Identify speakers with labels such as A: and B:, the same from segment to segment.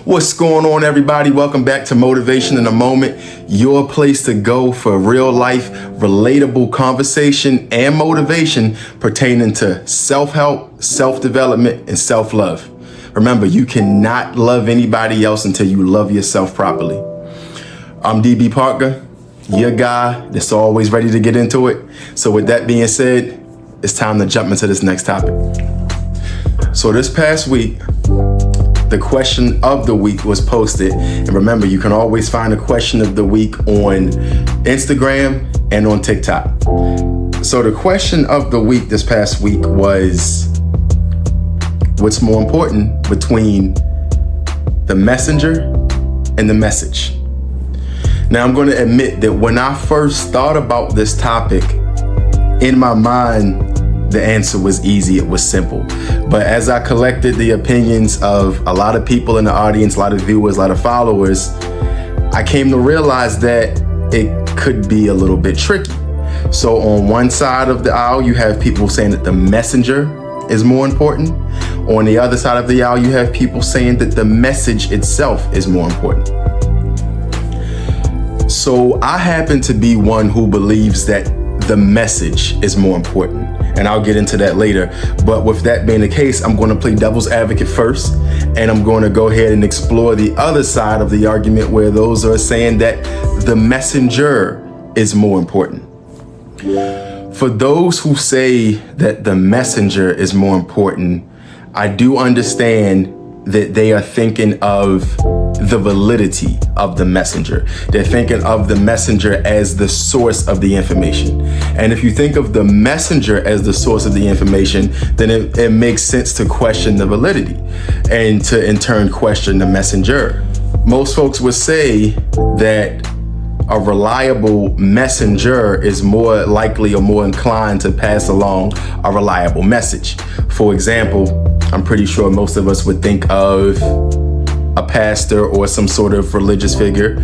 A: What's going on, everybody? Welcome back to Motivation in a Moment, your place to go for real life, relatable conversation and motivation pertaining to self-help, self-development, and self-love. Remember, you cannot love anybody else until you love yourself properly. I'm DB Parker, your guy that's always ready to get into it. So with that being said, it's time to jump into this next topic. So this past week, the question of the week was posted. And remember, you can always find a question of the week on Instagram and on TikTok. So the question of the week this past week was, what's more important between the messenger and the message? Now, I'm going to admit that when I first thought about this topic, in my mind, the answer was easy, it was simple. But as I collected the opinions of a lot of people in the audience, a lot of viewers, a lot of followers, I came to realize that it could be a little bit tricky. So on one side of the aisle, you have people saying that the messenger is more important. On the other side of the aisle, you have people saying that the message itself is more important. So I happen to be one who believes that the message is more important. And I'll get into that later. But with that being the case, I'm going to play devil's advocate first. And I'm going to go ahead and explore the other side of the argument where those are saying that the messenger is more important. For those who say that the messenger is more important, I do understand that they are thinking of the validity of the messenger. They're thinking of the messenger as the source of the information. And if you think of the messenger as the source of the information, then it makes sense to question the validity and to in turn question the messenger. Most folks would say that a reliable messenger is more likely or more inclined to pass along a reliable message. For example, I'm pretty sure most of us would think of a pastor or some sort of religious figure,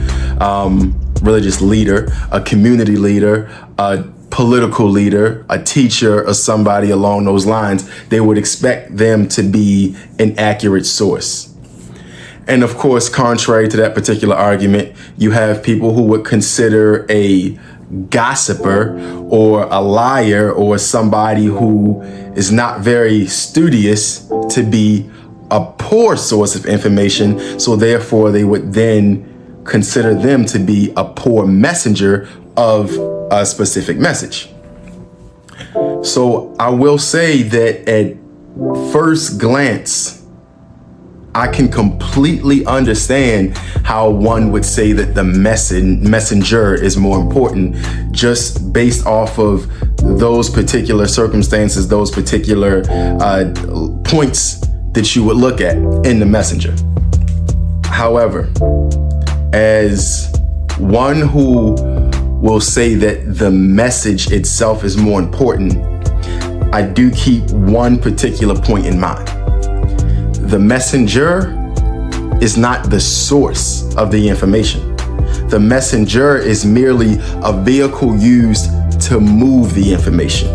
A: religious leader, a community leader, a political leader, a teacher, or somebody along those lines. They would expect them to be an accurate source. And of course, contrary to that particular argument, you have people who would consider a gossiper or a liar or somebody who is not very studious to be a poor source of information. So therefore, they would then consider them to be a poor messenger of a specific message. So I will say that at first glance, I can completely understand how one would say that the messenger is more important, just based off of those particular circumstances, those particular points that you would look at in the messenger. However, as one who will say that the message itself is more important, I do keep one particular point in mind. The messenger is not the source of the information. The messenger is merely a vehicle used to move the information.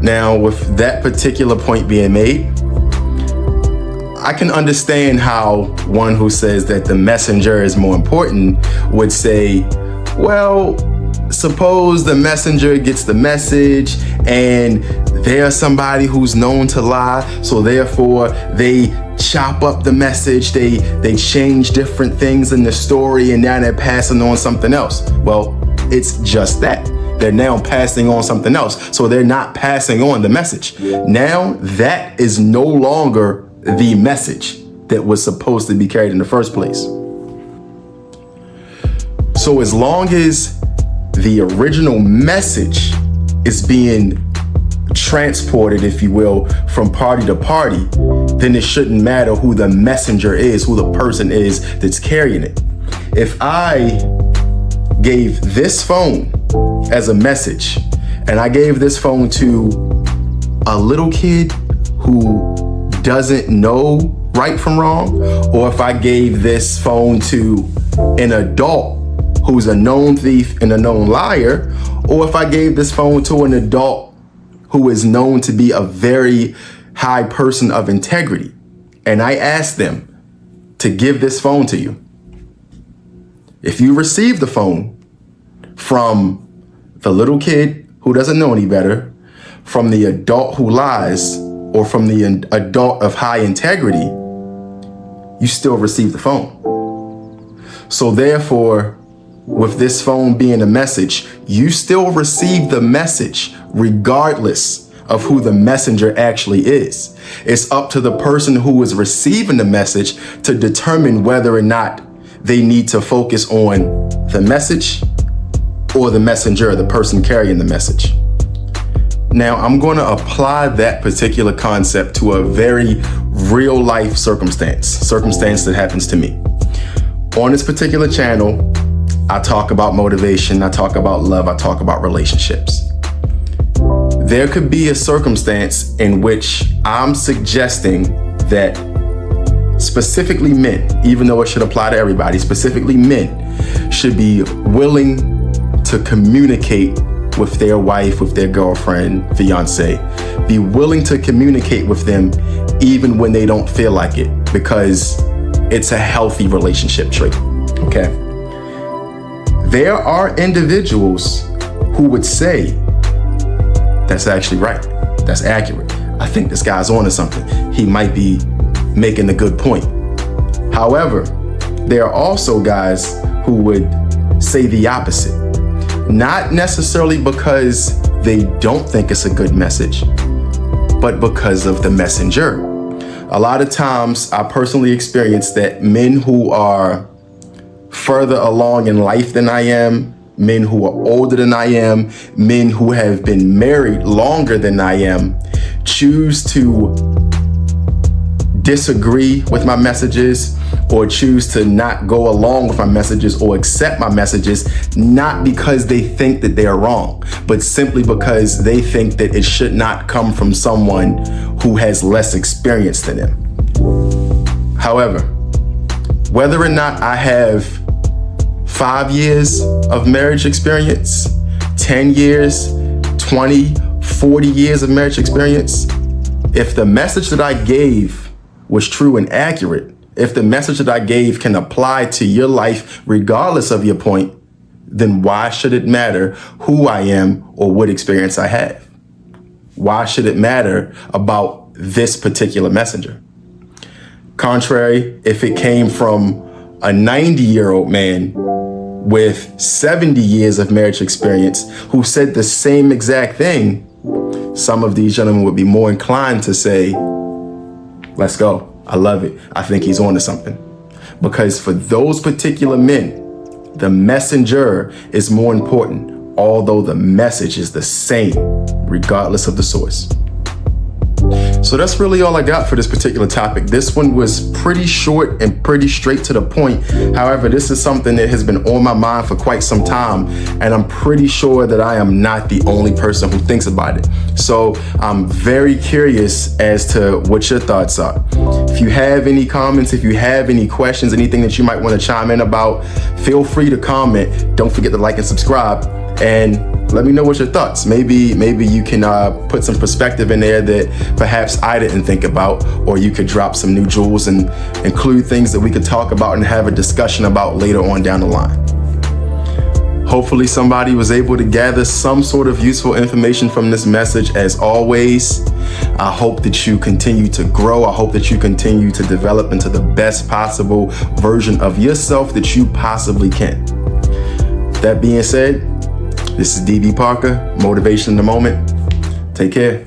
A: Now, with that particular point being made, I can understand how one who says that the messenger is more important would say, well, suppose the messenger gets the message and there's somebody who's known to lie, so therefore they chop up the message, they change different things in the story, and now they're passing on something else. Well, it's just that. They're now passing on something else. So they're not passing on the message. Now that is no longer the message that was supposed to be carried in the first place. So as long as the original message is being transported, if you will, from party to party, then it shouldn't matter who the messenger is, who the person is that's carrying it. If I gave this phone as a message and I gave this phone to a little kid who doesn't know right from wrong, or if I gave this phone to an adult who's a known thief and a known liar, or if I gave this phone to an adult who is known to be a very high person of integrity, and I asked them, to give this phone to you. If you receive the phone from the little kid who doesn't know any better, from the adult who lies, or from the adult of high integrity, you still receive the phone. So therefore, with this phone being a message, you still receive the message regardless of who the messenger actually is. It's up to the person who is receiving the message to determine whether or not they need to focus on the message or the messenger, the person carrying the message. Now, I'm going to apply that particular concept to a very real life circumstance that happens to me. On this particular channel, I talk about motivation, I talk about love, I talk about relationships. There could be a circumstance in which I'm suggesting that specifically men, even though it should apply to everybody, specifically men should be willing to communicate with their wife, with their girlfriend, fiance, be willing to communicate with them even when they don't feel like it, because it's a healthy relationship trait, okay? There are individuals who would say, that's actually right, that's accurate. I think this guy's onto something. He might be making a good point. However, there are also guys who would say the opposite. Not necessarily because they don't think it's a good message, but because of the messenger. A lot of times I personally experience that men who are further along in life than I am, men who are older than I am, men who have been married longer than I am, choose to disagree with my messages or choose to not go along with my messages or accept my messages, not because they think that they are wrong, but simply because they think that it should not come from someone who has less experience than them. However, whether or not I have 5 years of marriage experience, 10 years, 20, 40 years of marriage experience, if the message that I gave was true and accurate, if the message that I gave can apply to your life regardless of your point, then why should it matter who I am or what experience I have? Why should it matter about this particular messenger? Contrary, if it came from a 90-year-old man with 70 years of marriage experience who said the same exact thing, some of these gentlemen would be more inclined to say, let's go. I love it. I think he's on to something. Because for those particular men, the messenger is more important, although the message is the same, regardless of the source. So that's really all I got for this particular topic. This one was pretty short and pretty straight to the point. However, this is something that has been on my mind for quite some time, and I'm pretty sure that I am not the only person who thinks about it. So I'm very curious as to what your thoughts are. If you have any comments, if you have any questions, anything that you might want to chime in about, feel free to comment. Don't forget to like and subscribe, and let me know what your thoughts. Maybe you can put some perspective in there that perhaps I didn't think about, or you could drop some new jewels and include things that we could talk about and have a discussion about later on down the line. Hopefully somebody was able to gather some sort of useful information from this message. As always, I hope that you continue to grow. I hope that you continue to develop into the best possible version of yourself that you possibly can. That being said, this is DB Parker, Motivation in the Moment. Take care.